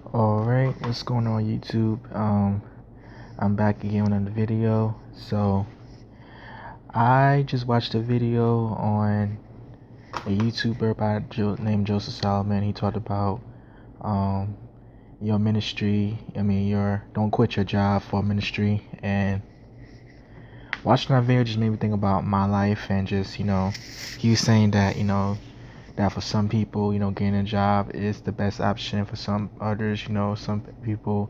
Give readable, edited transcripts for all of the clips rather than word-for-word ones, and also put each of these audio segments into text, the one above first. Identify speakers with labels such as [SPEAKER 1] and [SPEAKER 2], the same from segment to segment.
[SPEAKER 1] Alright, what's going on YouTube? I'm back again with another video. So I just watched a video on a YouTuber named Joseph Solomon. He talked about um your ministry. Your don't quit your job for ministry. And watching that video just made me think about my life and just he was saying that that for some people, getting a job is the best option. For some others, some people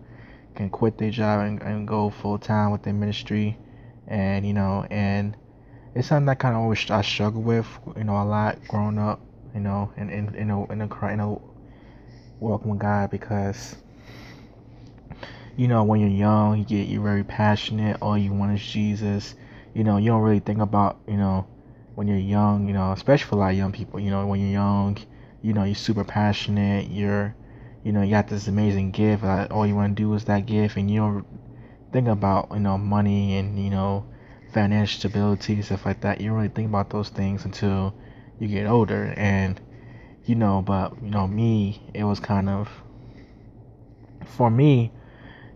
[SPEAKER 1] can quit their job and go full time with their ministry. And and it's something that kind of always I struggle with, a lot growing up, in a walking with God, because when you're young, you're very passionate. All you want is Jesus. You don't really think about when you're young, especially for a lot of young people. When you're young, you're super passionate. You got this amazing gift. All you want to do is that gift, and you don't think about money and financial stability and stuff like that. You don't really think about those things until you get older. And but me, it was kind of for me,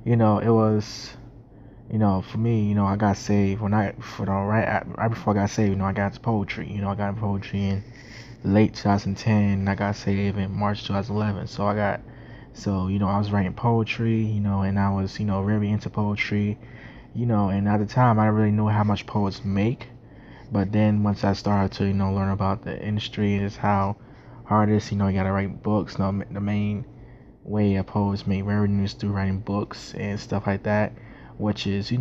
[SPEAKER 1] it was for me, I got saved when right before I got saved. I got into poetry. I got into poetry in late 2010, and I got saved in March 2011. I was writing poetry, and I was, really into poetry, and at the time I didn't really know how much poets make. But then once I started to, learn about the industry and just how hard it is, you gotta write books. The main way a poets make revenue is through writing books and stuff like that, which is,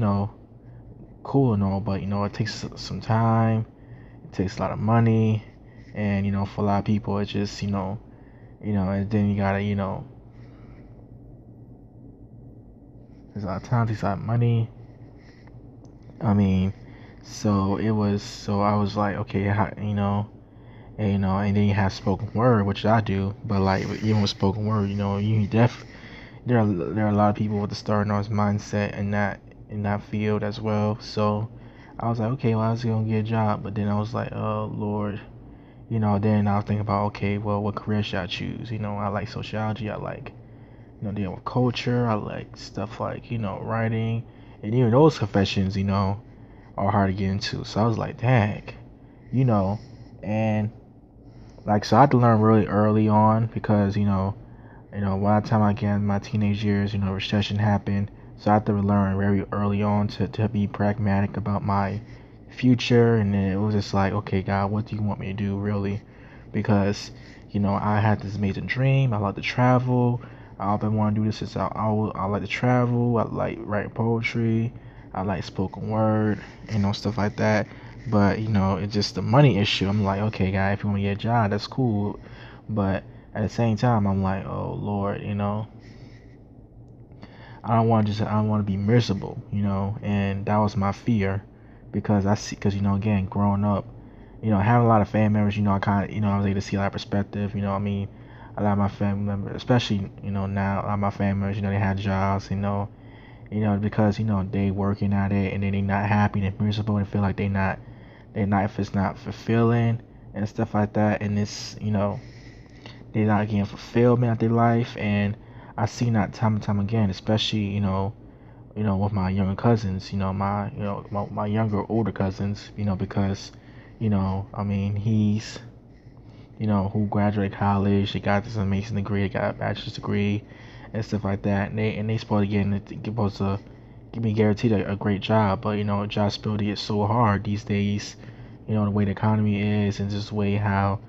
[SPEAKER 1] cool and all, but it takes some time, it takes a lot of money, and for a lot of people it's just, and then you gotta, there's a lot of time, takes a lot of money. So I was like, okay, and then you have spoken word, which I do, but like even with spoken word, there are a lot of people with the Star North mindset in that field as well. So I was like, okay, well, I was gonna get a job, but then I was like, oh Lord, then I was thinking about, okay, well, what career should I choose? I like sociology, I like dealing with culture, I like stuff like writing, and even those professions, are hard to get into. So I was like, dang, you know, and like so I had to learn really early on because by the time I get in my teenage years, recession happened. So I had to learn very early on to be pragmatic about my future. And then it was just like, okay, God, what do you want me to do really? Because I had this amazing dream. I like to travel. I've been wanting to do this since I like to travel. I like writing poetry. I like spoken word, stuff like that. But it's just the money issue. I'm like, okay, guy, if you want to get a job, that's cool. But at the same time, I'm like, oh Lord, I don't want to be miserable, and that was my fear, because again, growing up, having a lot of family members, I kind of, I was able to see a lot of perspective, a lot of my family members, especially, now, a lot of my family members, they had jobs, because, they working at it, and then they not happy, they're miserable, and feel like if it's not fulfilling and stuff like that, and it's, they're not getting fulfillment of their life. And I see that time and time again, especially with my younger cousins, my younger older cousins, because he's who graduated college, they got this amazing degree, they got a bachelor's degree and stuff like that, and they supposed to give me guaranteed a great job, but job stability is so hard these days, the way the economy is, and just the way how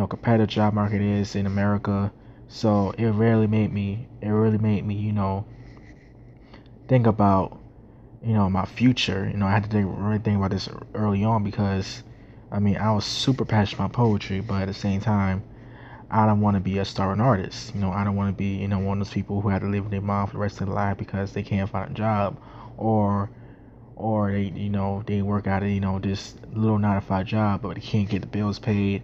[SPEAKER 1] competitive job market is in America. So it really made me think about my future. I had to really think about this early on, because I was super passionate about poetry, but at the same time I don't want to be a starving artist. I don't want to be one of those people who had to live with their mom for the rest of their life because they can't find a job, or they they work at a this little 9 to 5 job, but they can't get the bills paid.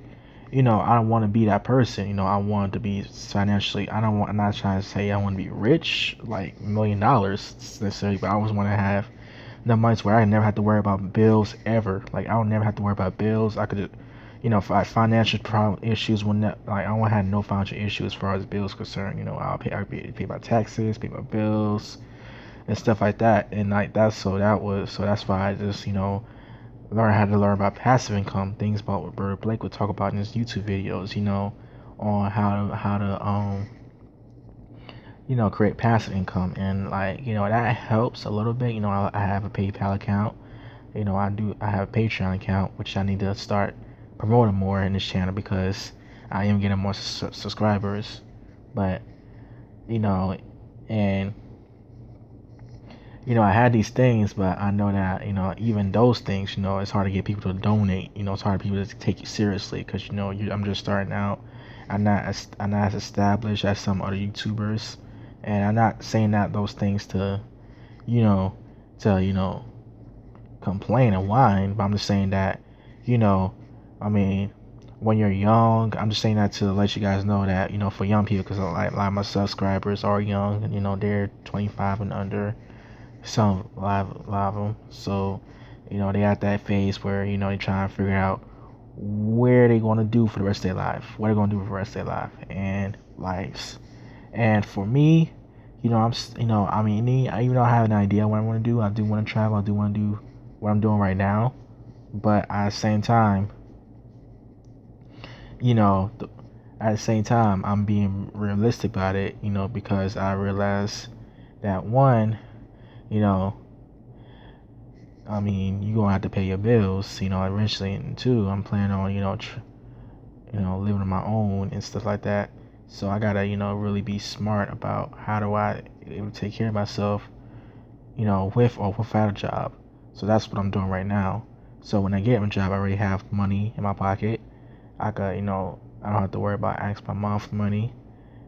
[SPEAKER 1] I don't want to be that person. I want to be financially. I'm not trying to say I want to be rich, like $1 million necessarily, but I always want to have enough money where I never have to worry about bills ever. Like I don't never have to worry about bills. I could, financial problem issues when that, like, I won't have no financial issues as far as bills concerned. I'll pay my taxes, pay my bills, and stuff like that. And like that's why I just learn about passive income, things about what Bird Blake would talk about in his YouTube videos, on how to create passive income. And like, that helps a little bit. I have a PayPal account. I have a Patreon account, which I need to start promoting more in this channel because I am getting more subscribers. But and I had these things, but I know that even those things, it's hard to get people to donate. It's hard for people to take you seriously because I'm just starting out. I'm not as established as some other YouTubers, and I'm not saying that those things to you know to complain and whine, but I'm just saying that I mean, when you're young, I'm just saying that to let you guys know that for young people, because a lot of my subscribers are young, and they're 25 and under. Some live them. So, they at that phase where, they trying to figure out where they going to do for the rest of their life, what they're going to do for the rest of their life and lives. And for me, even though I have an idea what I want to do, I do want to travel, I do want to do what I'm doing right now. But at the same time, I'm being realistic about it, because I realize that one, you're gonna have to pay your bills, eventually. And two, I'm planning on, living on my own and stuff like that. So I gotta, really be smart about how do I able to take care of myself, with or without a job. So that's what I'm doing right now. So when I get a job, I already have money in my pocket. I could, I don't have to worry about asking my mom for money.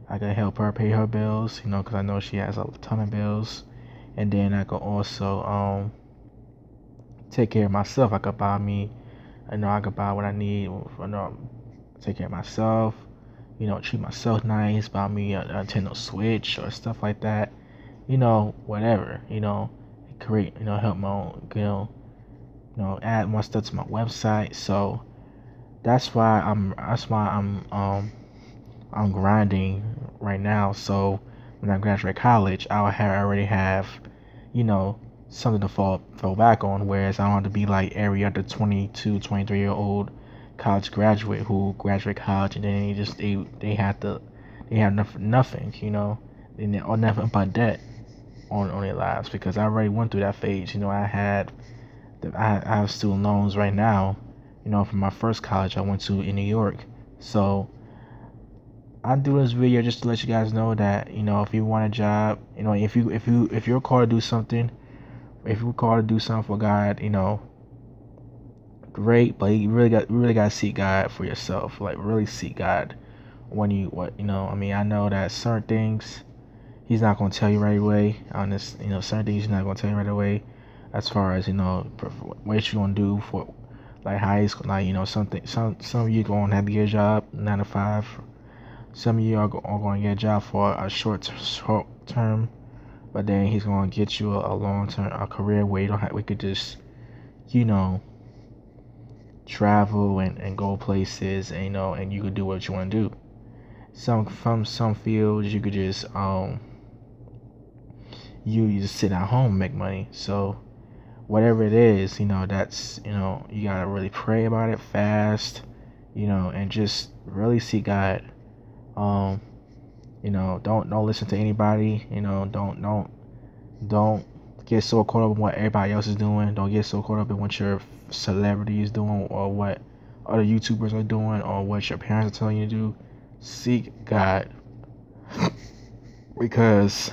[SPEAKER 1] I could help her pay her bills, because I know she has a ton of bills. And then I could also take care of myself. I could buy me, I could buy what I need. Take care of myself. Treat myself nice. Buy me a Nintendo Switch or stuff like that. Whatever. Create. Help my own. Add more stuff to my website. So that's why I'm grinding right now. So when I graduate college, already have, something to fall back on. Whereas I don't have to be like every other 22, 23-year-old college graduate who graduate college and then they have nothing, or nothing but debt on their lives. Because I already went through that phase. I have student loans right now, from my first college I went to in New York. So I do this video just to let you guys know that if you want a job, if you're called to do something, if you're called to do something for God, great. But you really got to seek God for yourself. Like, really seek God when I know that certain things He's not gonna tell you right away. On this, certain things He's not gonna tell you right away. As far as what you're gonna do for, like, how He's like, some of you gonna have to get a job 9 to 5. Some of you are going to get a job for a short term, but then He's going to get you a long term career where we could just, travel and go places, and you could do what you want to do. From some fields you could just you just sit at home and make money. So whatever it is, that's you gotta really pray about it, fast, and just really seek God. Don't listen to anybody. Don't get so caught up in what everybody else is doing. Don't get so caught up in what your celebrity is doing or what other YouTubers are doing or what your parents are telling you to do. Seek God, because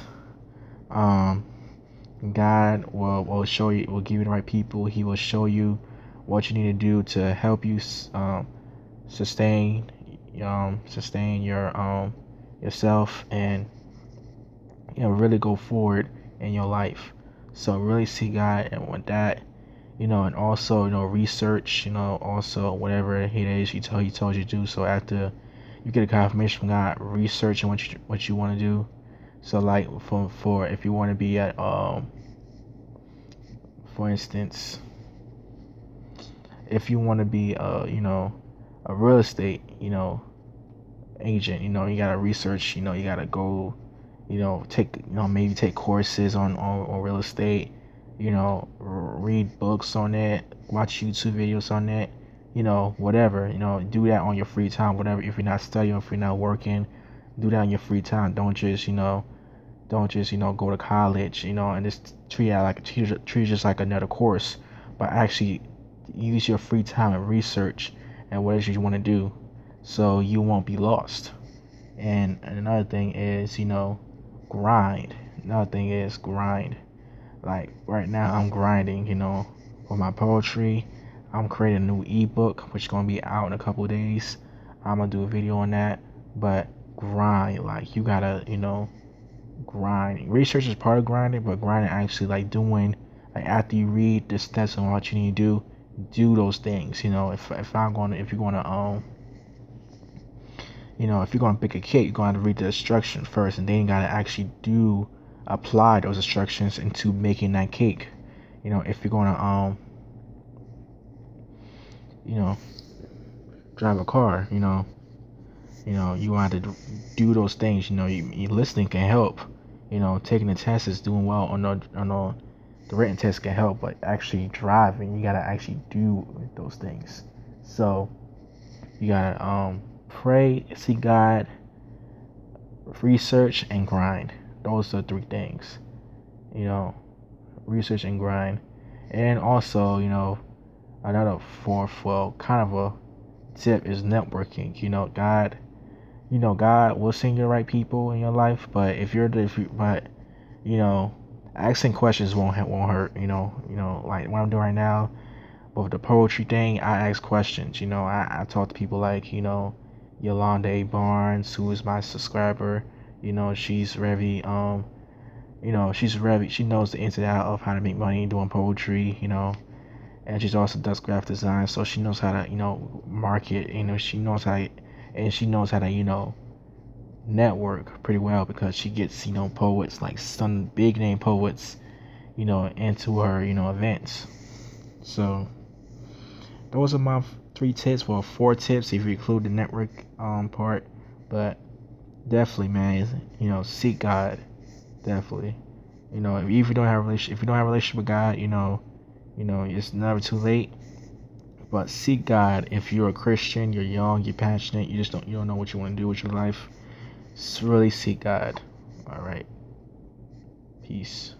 [SPEAKER 1] God will show you, will give you the right people. He will show you what you need to do to help you sustain your yourself and really go forward in your life. So really seek God, and with that, and also research, also whatever it is he told you to do. So after you get a confirmation from God, research what you want to do. So like for if you want to be at for instance, if you want to be a real estate, agent. You gotta research. You gotta go. Take maybe take courses on real estate. Read books on it, watch YouTube videos on it. Whatever. Do that on your free time. Whatever. If you're not studying, if you're not working, do that on your free time. Don't just go to college. And just treat it just like another course, but actually use your free time and research and what it is you want to do, so you won't be lost. And another thing is, grind. Another thing is grind. Like right now, I'm grinding. With my poetry. I'm creating a new ebook, which is gonna be out in a couple of days. I'm gonna do a video on that. But grind, like you gotta, grind. Research is part of grinding, but grinding actually like doing, like after you read the steps on what you need to do those things. If you're gonna bake a cake, you're gonna have to read the instructions first, and then you gotta actually apply those instructions into making that cake. If you're gonna you know, drive a car, you want to do those things. You listening can help. Taking the test is doing well on the written test can help, but actually driving, you gotta actually do those things. So you gotta pray, seek God, research, and grind. Those are the three things. Research and grind, and also another fourth, well, kind of a tip is networking. God will send you the right people in your life, but asking questions won't hurt. Like what I'm doing right now with the poetry thing, I ask questions. I talk to people like Yolanda A. Barnes, who is my subscriber. She's very she knows the ins and outs of how to make money doing poetry. And she also does graphic design, so she knows how to market. She knows how to network pretty well, because she gets poets, like some big name poets into her events. So those are my 3 tips, well, 4 tips if you include the network part. But definitely, man, seek God. Definitely. If you don't have a relationship with God, it's never too late. But seek God. If you're a Christian, you're young, you're passionate, you don't know what you want to do with your life, really seek God. All right. Peace.